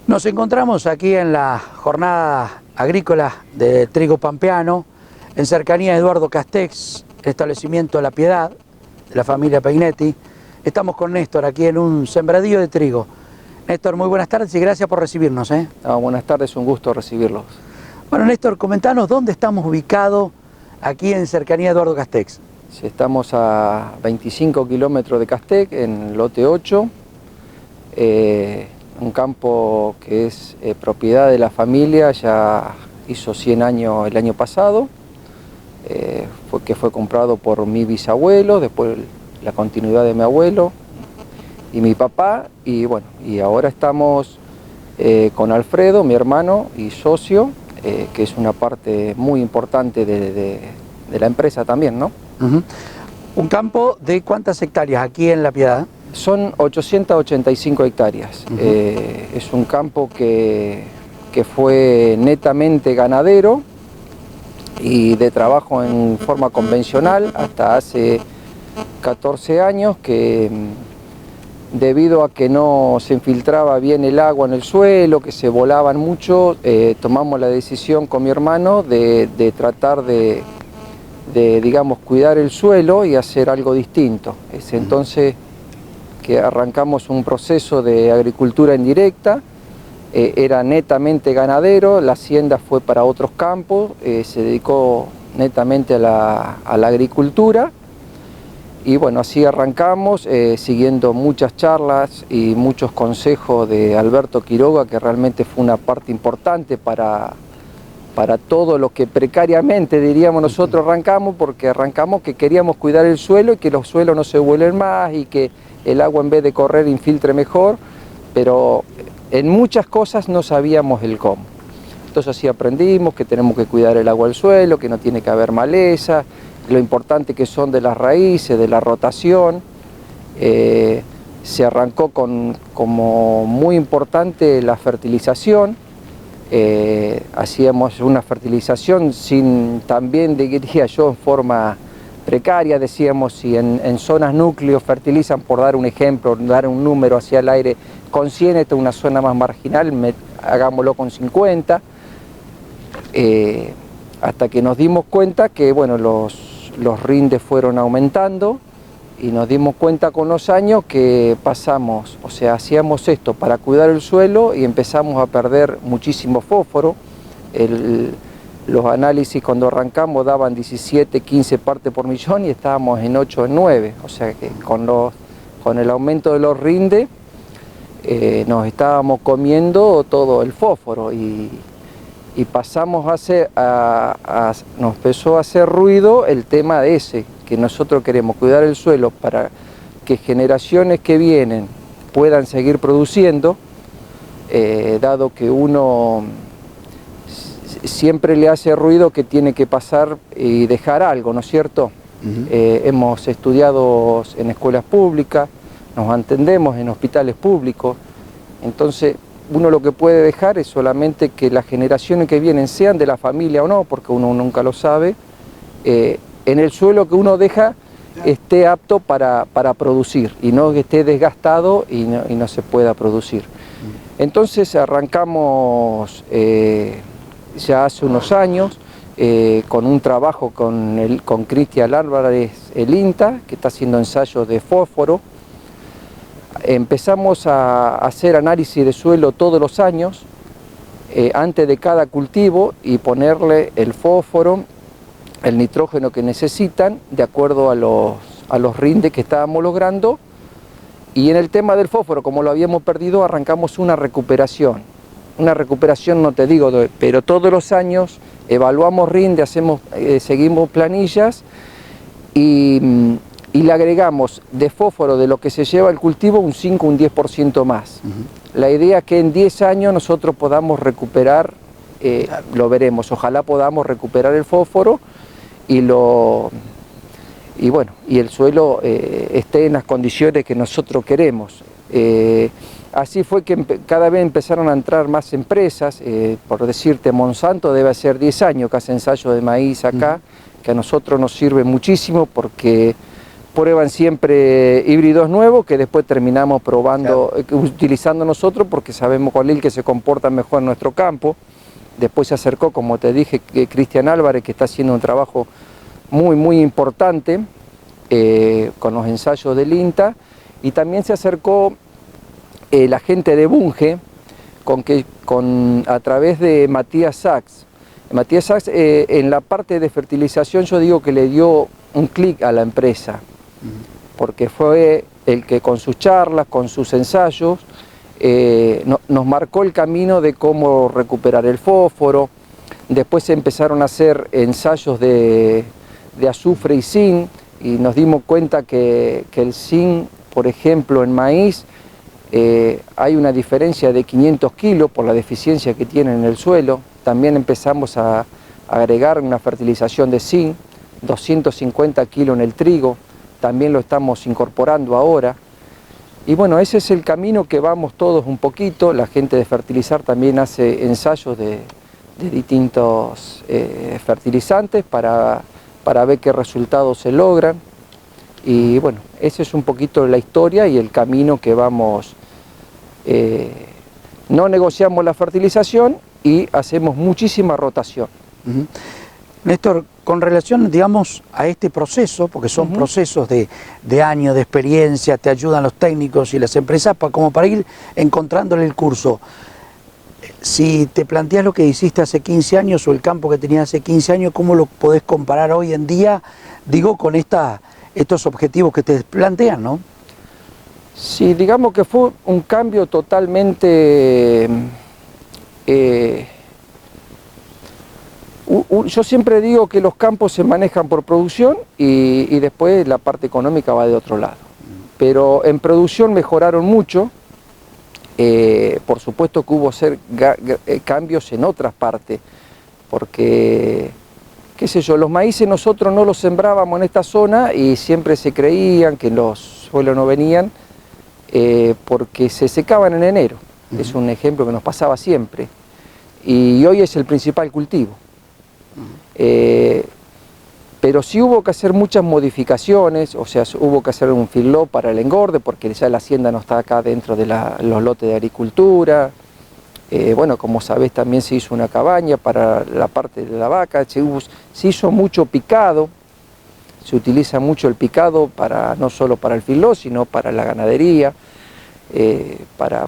Nos encontramos aquí en la jornada agrícola de trigo pampeano, en cercanía de Eduardo Castex, establecimiento La Piedad, de la familia Peinetti. Estamos con Néstor aquí en un sembradío de trigo. Néstor, muy buenas tardes y gracias por recibirnos. Buenas tardes, un gusto recibirlos. Bueno, Néstor, comentanos dónde estamos ubicados aquí en cercanía de Eduardo Castex. Sí, estamos a 25 kilómetros de Castex, en lote 8. Un campo que es propiedad de la familia, ya hizo 100 años el año pasado, que fue comprado por mi bisabuelo, después la continuidad de mi abuelo y mi papá, y bueno, y ahora estamos con Alfredo, mi hermano y socio, que es una parte muy importante de la empresa también, ¿no? ¿Un campo de cuántas hectáreas aquí en La Piedad? Son 885 hectáreas. Es un campo que fue netamente ganadero y de trabajo en forma convencional hasta hace 14 años, que debido a que no se infiltraba bien el agua en el suelo, que se volaban mucho, tomamos la decisión con mi hermano de tratar de, digamos, cuidar el suelo y hacer algo distinto. Es entonces que arrancamos un proceso de agricultura indirecta. Era netamente ganadero, la hacienda fue para otros campos, se dedicó netamente a la agricultura, y bueno, así arrancamos, siguiendo muchas charlas y muchos consejos de Alberto Quiroga, que realmente fue una parte importante para todo lo que precariamente, diríamos nosotros, arrancamos, porque arrancamos que queríamos cuidar el suelo y que los suelos no se vuelen más y que el agua, en vez de correr, infiltre mejor, pero en muchas cosas no sabíamos el cómo. Entonces así aprendimos que tenemos que cuidar el agua del suelo, que no tiene que haber maleza, lo importante que son de las raíces, de la rotación. Se arrancó como muy importante la fertilización. Hacíamos una fertilización también diría yo, en forma precaria. Decíamos, si en zonas núcleos fertilizan, por dar un ejemplo, dar un número hacia el aire, con 100, esta es una zona más marginal, hagámoslo con 50, hasta que nos dimos cuenta que bueno, los rindes fueron aumentando, y nos dimos cuenta con los años que pasamos, o sea, hacíamos esto para cuidar el suelo y empezamos a perder muchísimo fósforo. Los análisis cuando arrancamos daban 17, 15 partes por millón y estábamos en 8, en 9, o sea que con el aumento de los rindes nos estábamos comiendo todo el fósforo, y pasamos nos empezó a hacer ruido el tema de ese, que nosotros queremos cuidar el suelo para que generaciones que vienen puedan seguir produciendo, dado que uno siempre le hace ruido que tiene que pasar y dejar algo, ¿no es cierto? Hemos estudiado en escuelas públicas, nos atendemos en hospitales públicos, entonces uno lo que puede dejar es solamente que las generaciones que vienen, sean de la familia o no, porque uno nunca lo sabe, en el suelo que uno deja esté apto para producir, y no que esté desgastado y no se pueda producir. Entonces arrancamos ya hace unos años con un trabajo con Cristian Álvarez, el INTA, que está haciendo ensayos de fósforo. Empezamos a hacer análisis de suelo todos los años, antes de cada cultivo, y ponerle el fósforo el nitrógeno que necesitan de acuerdo a los rindes que estábamos logrando. Y en el tema del fósforo, como lo habíamos perdido, arrancamos una recuperación. Una recuperación, no te digo, pero todos los años evaluamos rinde, seguimos planillas y le agregamos de fósforo de lo que se lleva el cultivo un 5 o un 10% más. La idea es que en 10 años nosotros podamos recuperar, lo veremos, ojalá podamos recuperar el fósforo y el suelo esté en las condiciones que nosotros queremos. Así fue que cada vez empezaron a entrar más empresas, por decirte, Monsanto debe hacer 10 años que hace ensayos de maíz acá, que a nosotros nos sirve muchísimo porque prueban siempre híbridos nuevos que después terminamos probando, utilizando nosotros porque sabemos cuál es el que se comporta mejor en nuestro campo. Después se acercó, como te dije, Cristian Álvarez, que está haciendo un trabajo muy importante con los ensayos del INTA, y también se acercó la gente de Bunge a través de Matías Sachs. Matías Sachs en la parte de fertilización yo digo que le dio un clic a la empresa, porque fue el que con sus charlas, con sus ensayos, nos marcó el camino de cómo recuperar el fósforo. Después se empezaron a hacer ensayos de azufre y zinc, y nos dimos cuenta que el zinc, por ejemplo, en maíz, hay una diferencia de 500 kilos por la deficiencia que tiene en el suelo. También empezamos a agregar una fertilización de zinc, 250 kilos en el trigo, también lo estamos incorporando ahora. Y bueno, ese es el camino que vamos todos un poquito. La gente de fertilizar también hace ensayos de distintos fertilizantes para ver qué resultados se logran. Y bueno, esa es un poquito la historia y el camino que vamos. No negociamos la fertilización y hacemos muchísima rotación. Néstor, con relación, digamos, a este proceso, porque son procesos de años de experiencia, te ayudan los técnicos y las empresas como para ir encontrándole el curso. Si te planteas lo que hiciste hace 15 años o el campo que tenías hace 15 años, ¿cómo lo podés comparar hoy en día, digo, con estos objetivos que te plantean, ¿no? Sí, digamos que fue un cambio totalmente... yo siempre digo que los campos se manejan por producción y después la parte económica va de otro lado. Pero en producción mejoraron mucho. Por supuesto que hubo cambios en otras partes, porque, qué sé yo, los maíces nosotros no los sembrábamos en esta zona y siempre se creían que los suelos no venían porque se secaban en enero. Es un ejemplo que nos pasaba siempre. Y hoy es el principal cultivo. Pero sí hubo que hacer muchas modificaciones, o sea, hubo que hacer un feedlot para el engorde, porque ya la hacienda no está acá dentro de los lotes de agricultura. Bueno, como sabés, también se hizo una cabaña para la parte de la vaca, se hizo mucho picado, se utiliza mucho el picado no solo para el feedlot, sino para la ganadería,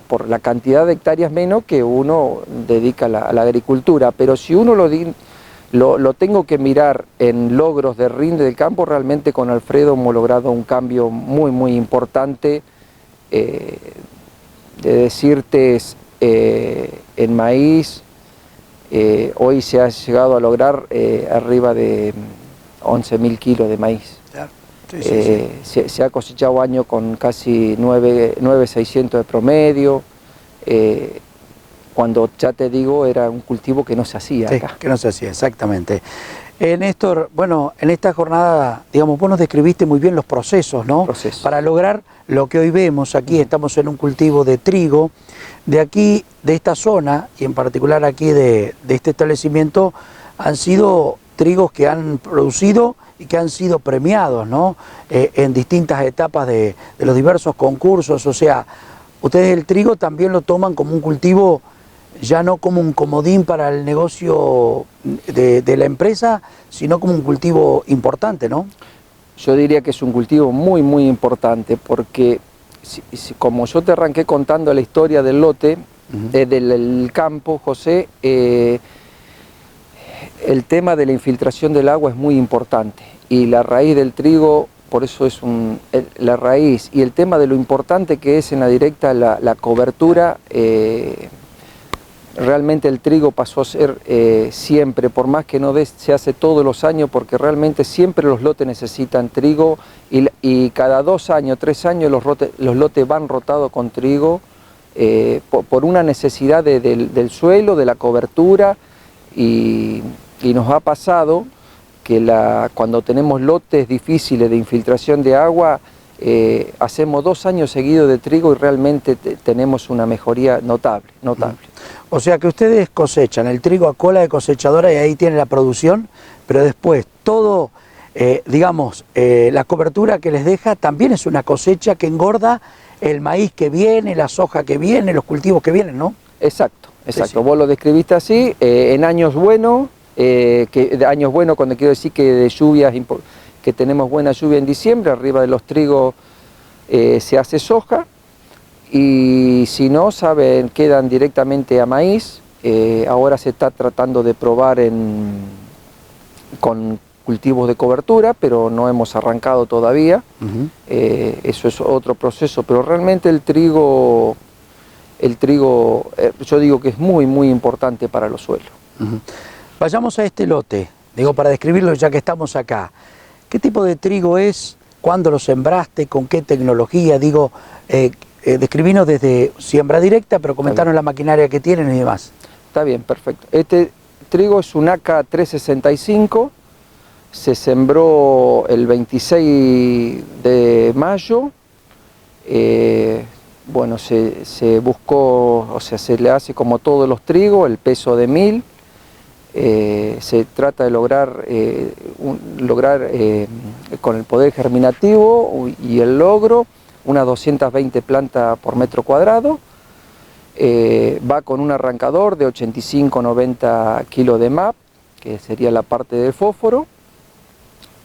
por la cantidad de hectáreas menos que uno dedica a la agricultura. Pero si uno lo tengo que mirar en logros de rinde del campo, realmente con Alfredo hemos logrado un cambio muy importante. De decirte, en maíz, hoy se ha llegado a lograr arriba de 11.000 kilos de maíz. Claro. Sí. Se ha cosechado año con casi 9.600 de promedio. Cuando ya te digo, era un cultivo que no se hacía acá. Que no se hacía, exactamente. Néstor, bueno, en esta jornada, digamos, vos nos describiste muy bien los procesos, ¿no? Para lograr lo que hoy vemos. Aquí estamos en un cultivo de trigo. De aquí, de esta zona, y en particular aquí de este establecimiento, han sido trigos que han producido y que han sido premiados, ¿no? En distintas etapas de los diversos concursos. O sea, ustedes el trigo también lo toman como un cultivo, ya no como un comodín para el negocio de la empresa, sino como un cultivo importante, ¿no? Yo diría que es un cultivo muy importante, porque como yo te arranqué contando la historia del lote, del campo, José, El tema de la infiltración del agua es muy importante y la raíz del trigo, por eso es la raíz y el tema de lo importante que es en la directa la cobertura. Realmente el trigo pasó a ser siempre, por más que no se hace todos los años, porque realmente siempre los lotes necesitan trigo y cada 2 años, 3 años los lotes van rotados con trigo por una necesidad del suelo, de la cobertura y nos ha pasado que cuando tenemos lotes difíciles de infiltración de agua, hacemos 2 años seguidos de trigo y realmente tenemos una mejoría notable. O sea que ustedes cosechan el trigo a cola de cosechadora y ahí tienen la producción, pero después todo, la cobertura que les deja también es una cosecha que engorda el maíz que viene, la soja que viene, los cultivos que vienen, ¿no? Exacto. Sí. Vos lo describiste así, en años buenos, cuando quiero decir que de lluvias, que tenemos buena lluvia en diciembre, arriba de los trigos se hace soja. Y si no, quedan directamente a maíz. Ahora se está tratando de probar con cultivos de cobertura, pero no hemos arrancado todavía. Eso es otro proceso, pero realmente el trigo yo digo que es muy, muy importante para los suelos. Vayamos a este lote, para describirlo ya que estamos acá. ¿Qué tipo de trigo es? ¿Cuándo lo sembraste? ¿Con qué tecnología? Describinos desde siembra directa, pero comentanos la maquinaria que tienen y demás. Está bien, perfecto. Este trigo es un AK 365, se sembró el 26 de mayo, se buscó, o sea, se le hace como todos los trigos, el peso de 1000, se trata de lograr con el poder germinativo y el logro, unas 220 plantas por metro cuadrado, va con un arrancador de 85-90 kilos de MAP, que sería la parte del fósforo,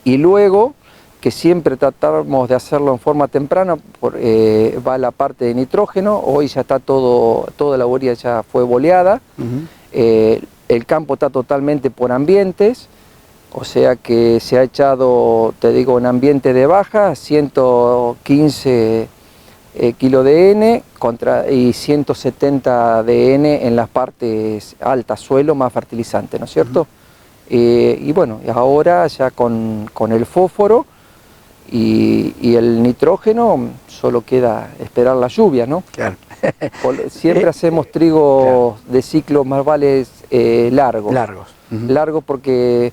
y luego, que siempre tratamos de hacerlo en forma temprana, va la parte de nitrógeno. Hoy ya está toda la boría ya fue boleada, el campo está totalmente por ambientes, o sea que se ha echado, te digo, en ambiente de baja, 115 kilos de N y 170 de N en las partes altas, suelo más fertilizante, ¿no es cierto? Y bueno, ahora ya con el fósforo y el nitrógeno, solo queda esperar la lluvia, ¿no? Claro. Siempre hacemos trigo de ciclos más largos. Largos porque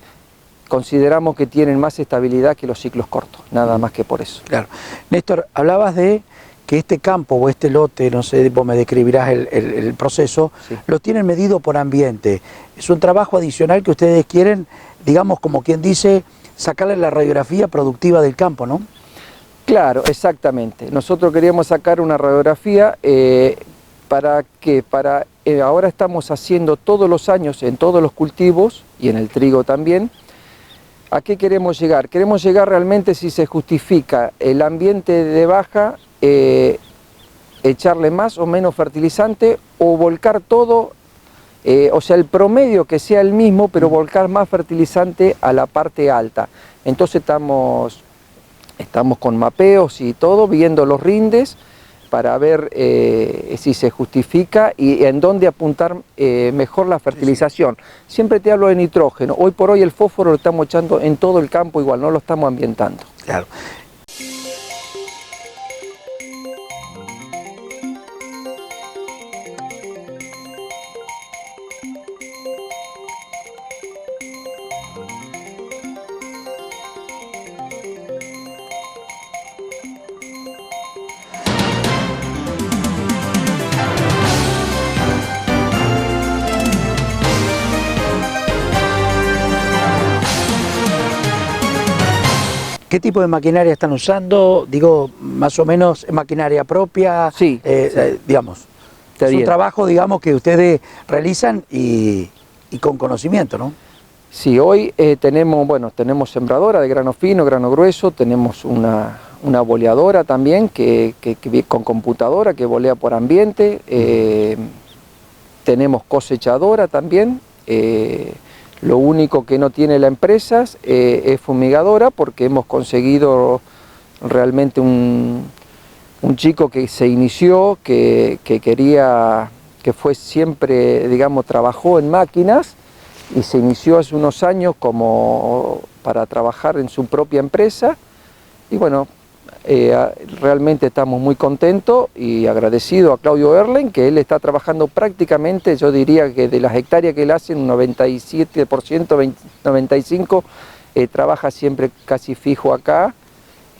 consideramos que tienen más estabilidad que los ciclos cortos, nada más que por eso. Claro. Néstor, hablabas de que este campo o este lote, no sé, vos me describirás el proceso, sí, lo tienen medido por ambiente. Es un trabajo adicional que ustedes quieren, como quien dice, sacarle la radiografía productiva del campo, ¿no? Claro, exactamente. Nosotros queríamos sacar una radiografía para ahora estamos haciendo todos los años en todos los cultivos y en el trigo también. ¿A qué queremos llegar? Queremos llegar realmente si se justifica el ambiente de baja, echarle más o menos fertilizante o volcar todo, o sea, el promedio que sea el mismo, pero volcar más fertilizante a la parte alta. Entonces estamos con mapeos y todo, viendo los rindes para ver si se justifica y en dónde apuntar mejor la fertilización. Siempre te hablo de nitrógeno. Hoy por hoy el fósforo lo estamos echando en todo el campo igual, no lo estamos ambientando. Claro. ¿Qué tipo de maquinaria están usando? Digo, más o menos maquinaria propia. Sí, digamos. Es un trabajo, que ustedes realizan y con conocimiento, ¿no? Sí, hoy tenemos sembradora de grano fino, grano grueso, tenemos una boleadora también que con computadora que bolea por ambiente, tenemos cosechadora también. Lo único que no tiene la empresa es fumigadora, porque hemos conseguido realmente un chico que se inició, que quería, que fue siempre, digamos, trabajó en máquinas y se inició hace unos años como para trabajar en su propia empresa. Y bueno, realmente estamos muy contentos y agradecidos a Claudio Erlen, que él está trabajando prácticamente, yo diría que de las hectáreas que él hace, un 97%, 95%, trabaja siempre casi fijo acá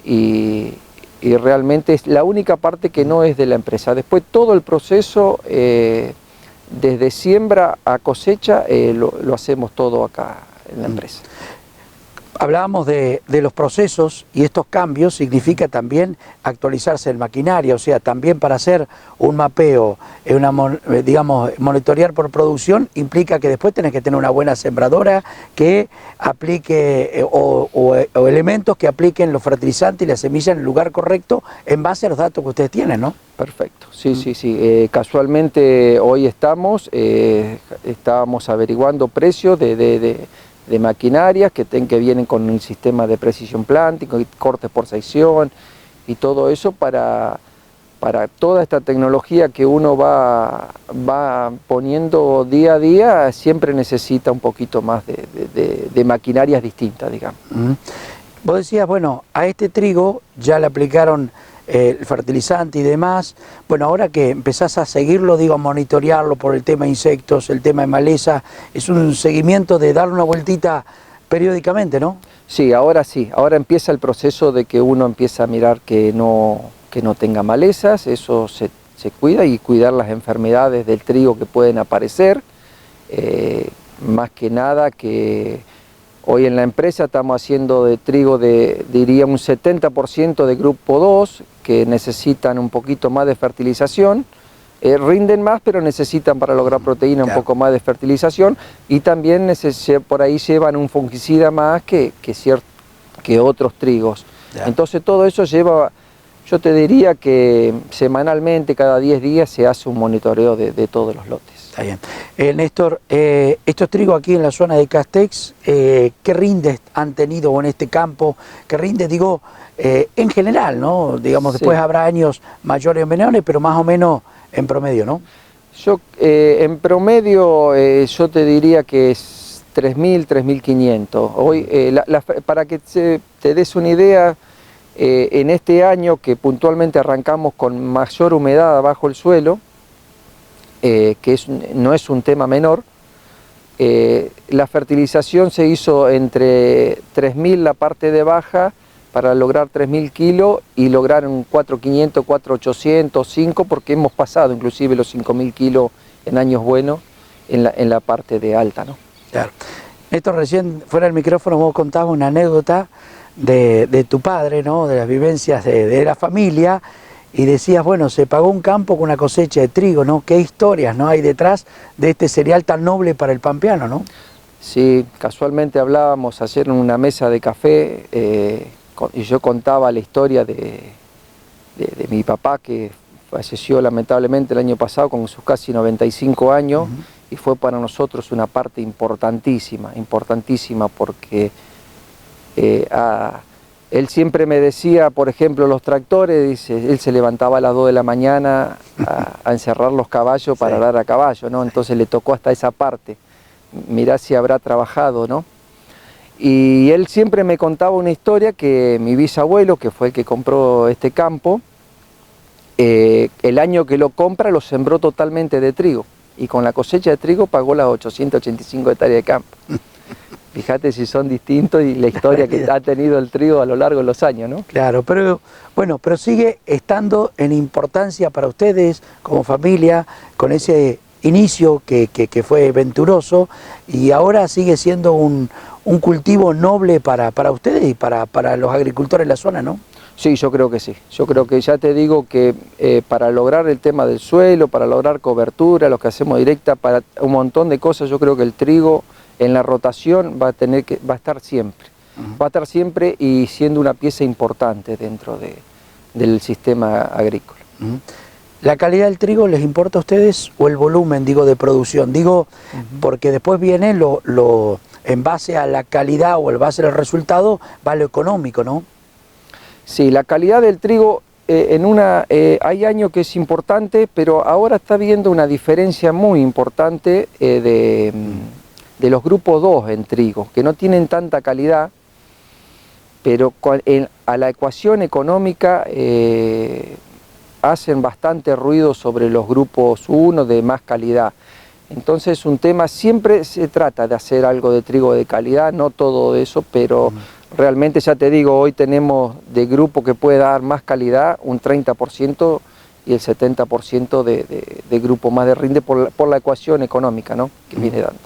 y realmente es la única parte que no es de la empresa. Después todo el proceso, desde siembra a cosecha, lo hacemos todo acá en la empresa. Hablábamos de los procesos, y estos cambios significa también actualizarse el maquinaria, o sea, también para hacer un mapeo, digamos, monitorear por producción, implica que después tenés que tener una buena sembradora que aplique, o elementos que apliquen los fertilizantes y la semilla en el lugar correcto en base a los datos que ustedes tienen, ¿no? Perfecto, sí, sí. Casualmente hoy estábamos averiguando precios de maquinarias que vienen con el sistema de precision planting, cortes por sección y todo eso para toda esta tecnología que uno va poniendo día a día. Siempre necesita un poquito más de maquinarias distintas, digamos. Vos decías, bueno, a este trigo ya le aplicaron el fertilizante y demás. Bueno, ahora que empezás a seguirlo, digo, a monitorearlo por el tema de insectos, el tema de maleza, es un seguimiento de darle una vueltita periódicamente, ¿no? Sí, ahora empieza el proceso de que uno empieza a mirar que no tenga malezas, eso se cuida, y cuidar las enfermedades del trigo que pueden aparecer, más que nada que hoy en la empresa estamos haciendo de trigo diría un 70% de grupo 2, que necesitan un poquito más de fertilización, rinden más, pero necesitan para lograr proteína un poco más de fertilización, y también por ahí llevan un fungicida más que otros trigos. Entonces todo eso lleva, yo te diría que semanalmente, cada 10 días, se hace un monitoreo de todos los lotes. Está bien. Néstor, estos trigos aquí en la zona de Castex, ¿qué rindes han tenido en este campo? ¿Qué rindes, digo, en general, ¿no? Digamos, después habrá años mayores o menores, pero más o menos en promedio, ¿no? En promedio, yo te diría que es 3.000, 3.500. Hoy, para que te des una idea, en este año que puntualmente arrancamos con mayor humedad abajo el suelo, que no es un tema menor, la fertilización se hizo entre 3.000 la parte de baja para lograr 3.000 kilos, y lograr un 4.500, 4.800, 5, porque hemos pasado inclusive los 5.000 kilos en años buenos en la parte de alta, ¿no? Claro. Néstor, recién fuera del micrófono vos contabas una anécdota de tu padre, ¿no? De las vivencias de la familia, y decías, bueno, se pagó un campo con una cosecha de trigo, ¿no? ¿Qué historias, ¿no?, hay detrás de este cereal tan noble para el pampeano, ¿no? Sí, casualmente hablábamos ayer en una mesa de café, y yo contaba la historia de mi papá, que falleció lamentablemente el año pasado con sus casi 95 años, y fue para nosotros una parte importantísima, porque él siempre me decía, por ejemplo, los tractores, dice, él se levantaba a las 2 de la mañana a encerrar los caballos para arar a caballo, ¿no? Entonces le tocó hasta esa parte. Mirá si habrá trabajado, ¿no? Y él siempre me contaba una historia, que mi bisabuelo, que fue el que compró este campo, el año que lo compra lo sembró totalmente de trigo, y con la cosecha de trigo pagó las 885 hectáreas de campo. Fíjate si son distintos, y la historia que ha tenido el trigo a lo largo de los años, ¿no? Claro, pero bueno, pero sigue estando en importancia para ustedes como familia, con ese inicio que fue venturoso, y ahora sigue siendo un cultivo noble para ustedes y para los agricultores de la zona, ¿no? Sí, yo creo que sí. Yo creo que, ya te digo que para lograr el tema del suelo, para lograr cobertura, lo que hacemos directa, para un montón de cosas, yo creo que el trigo en la rotación va a estar siempre. Va a estar siempre, y siendo una pieza importante dentro del sistema agrícola. ¿La calidad del trigo les importa a ustedes o el volumen, digo, de producción? Digo, porque después viene lo en base a la calidad o en base al resultado va lo económico, ¿no? Sí, la calidad del trigo, hay años que es importante, pero ahora está habiendo una diferencia muy importante de los grupos 2 en trigo, que no tienen tanta calidad, pero a la ecuación económica hacen bastante ruido sobre los grupos 1 de más calidad. Entonces un tema, siempre se trata de hacer algo de trigo de calidad, no todo eso, pero realmente ya te digo, hoy tenemos de grupo que puede dar más calidad un 30% y el 70% de grupo más de rinde por la ecuación económica, ¿no?, que viene dando.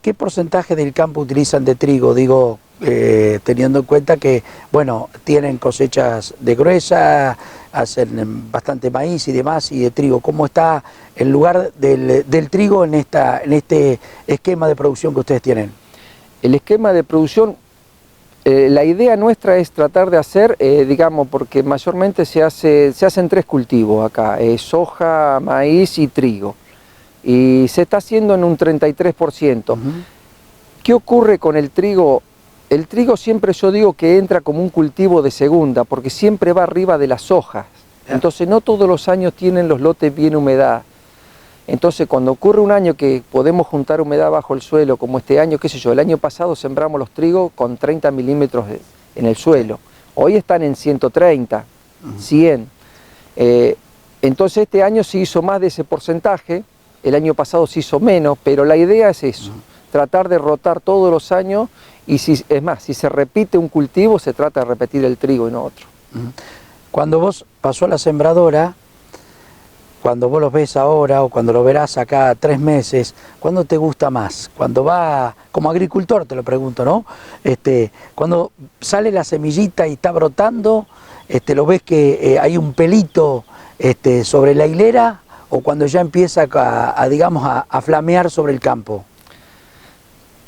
¿Qué porcentaje del campo utilizan de trigo? Digo, teniendo en cuenta que, bueno, tienen cosechas de gruesa, hacen bastante maíz y demás, y de trigo. ¿Cómo está el lugar del trigo en este esquema de producción que ustedes tienen? El esquema de producción, la idea nuestra es tratar de hacer, digamos, porque mayormente se hacen 3 cultivos acá, soja, maíz y trigo. Y se está haciendo en un 33%. ¿Qué ocurre con el trigo? El trigo siempre yo digo que entra como un cultivo de segunda, porque siempre va arriba de las hojas. Entonces no todos los años tienen los lotes bien humedad. Entonces cuando ocurre un año que podemos juntar humedad bajo el suelo, como este año, qué sé yo, el año pasado sembramos los trigos con 30 milímetros en el suelo. Hoy están en 130, 100. Entonces este año se hizo más de ese porcentaje. El año pasado se hizo menos, pero la idea es eso, tratar de rotar todos los años y es más, si se repite un cultivo, se trata de repetir el trigo y no otro. Cuando vos pasó a la sembradora, cuando vos los ves ahora o cuando lo verás acá 3 meses, ¿cuándo te gusta más? Cuando va, como agricultor te lo pregunto, ¿no? Cuando sale la semillita y está brotando, lo ves que hay un pelito sobre la hilera, o cuando ya empieza digamos, a flamear sobre el campo.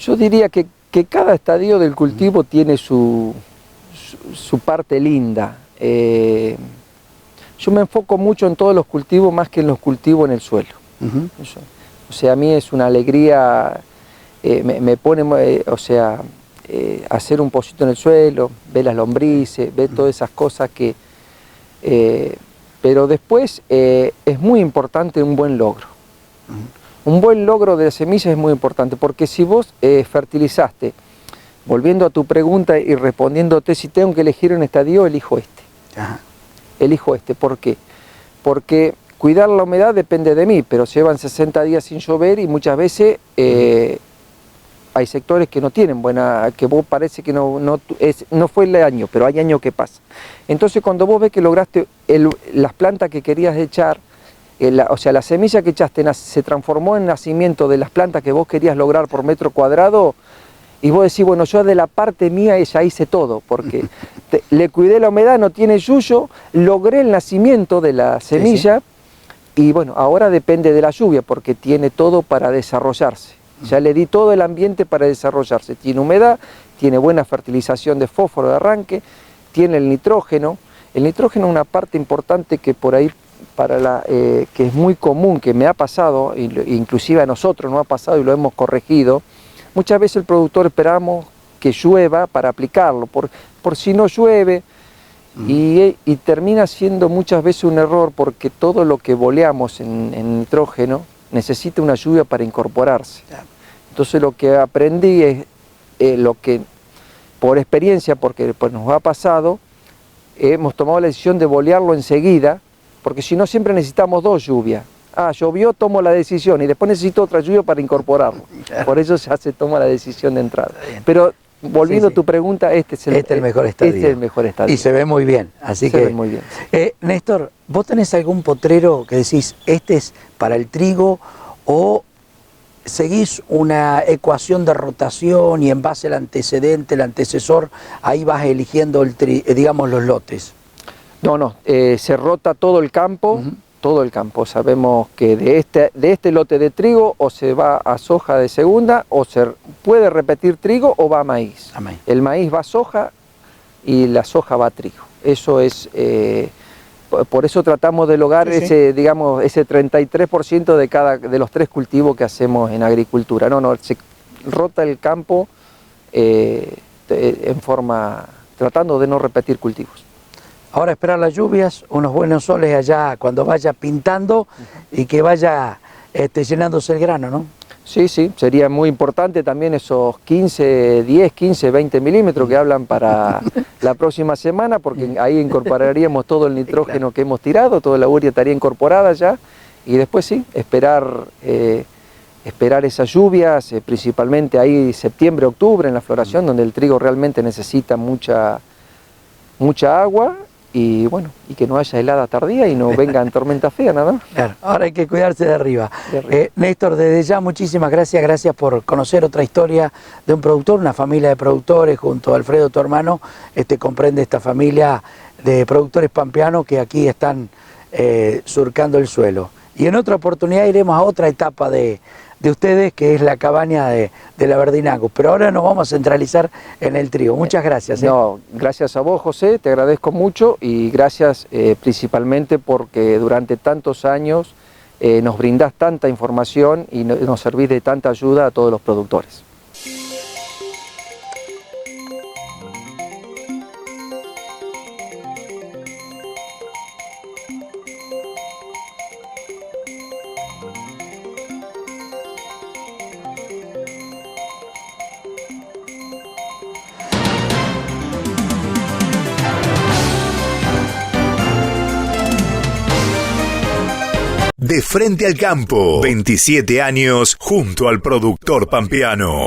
Yo diría que cada estadio del cultivo tiene su parte linda. Yo me enfoco mucho en todos los cultivos más que en los cultivos en el suelo. O sea, a mí es una alegría, me pone, hacer un pocito en el suelo, ver las lombrices, ver todas esas cosas que... pero después es muy importante un buen logro. Un buen logro de semillas es muy importante, porque si vos fertilizaste, volviendo a tu pregunta y respondiéndote, si tengo que elegir un estadio, elijo este. Elijo este, ¿por qué? Porque cuidar la humedad depende de mí, pero llevan 60 días sin llover y muchas veces hay sectores que no tienen buena, que vos parece que no fue el año, pero hay años que pasa. Entonces cuando vos ves que lograste las plantas que querías echar, o sea, la semilla que echaste se transformó en nacimiento de las plantas que vos querías lograr por metro cuadrado, y vos decís, bueno, yo de la parte mía ya hice todo, porque le cuidé la humedad, no tiene yuyo, logré el nacimiento de la semilla, y bueno, ahora depende de la lluvia, porque tiene todo para desarrollarse. Ya le di todo el ambiente para desarrollarse. Tiene humedad, tiene buena fertilización de fósforo de arranque, tiene el nitrógeno. El nitrógeno es una parte importante que por ahí, que es muy común, que me ha pasado, inclusive a nosotros nos ha pasado y lo hemos corregido. Muchas veces el productor esperamos que llueva para aplicarlo, por si no llueve, y termina siendo muchas veces un error, porque todo lo que boleamos en nitrógeno necesita una lluvia para incorporarse. Entonces lo que aprendí es lo que, por experiencia, porque pues nos ha pasado, hemos tomado la decisión de bolearlo enseguida, porque si no siempre necesitamos 2 lluvias. Llovió, tomo la decisión y después necesito otra lluvia para incorporarlo. Por eso ya se toma la decisión de entrada. Pero volviendo a tu pregunta, este es el mejor estadio. Este es el mejor estadio. Y se ve muy bien, así que... Se ve muy bien. Néstor, ¿vos tenés algún potrero que decís, este es para el trigo, o seguís una ecuación de rotación y en base al antecedente, el antecesor, ahí vas eligiendo digamos, los lotes? No, se rota todo el campo. Todo el campo. Sabemos que de este lote de trigo o se va a soja de segunda, o se puede repetir trigo o va a maíz. El maíz va a soja y la soja va a trigo. Eso es, por eso tratamos de lograr digamos, ese 33% de los 3 cultivos que hacemos en agricultura. rota el campo tratando de no repetir cultivos. Ahora esperar las lluvias, unos buenos soles allá cuando vaya pintando y que vaya llenándose el grano, ¿no? Sí, sería muy importante también esos 10, 15, 20 milímetros que hablan para la próxima semana, porque ahí incorporaríamos todo el nitrógeno que hemos tirado, toda la urea estaría incorporada ya, y después sí, esperar esas lluvias, principalmente ahí septiembre, octubre, en la floración, donde el trigo realmente necesita mucha agua, y bueno, y que no haya helada tardía y no vengan tormentas feas, nada. Claro, ahora hay que cuidarse de arriba. Néstor, desde ya muchísimas gracias por conocer otra historia de un productor, una familia de productores, junto a Alfredo, tu hermano, comprende esta familia de productores pampeanos que aquí están surcando el suelo. Y en otra oportunidad iremos a otra etapa de ustedes, que es la cabaña de la Verdinangus. Pero ahora nos vamos a centralizar en el trigo. Muchas gracias. No, gracias a vos, José, te agradezco mucho, y gracias principalmente porque durante tantos años nos brindás tanta información y nos servís de tanta ayuda a todos los productores. De frente al campo, 27 años junto al productor pampeano.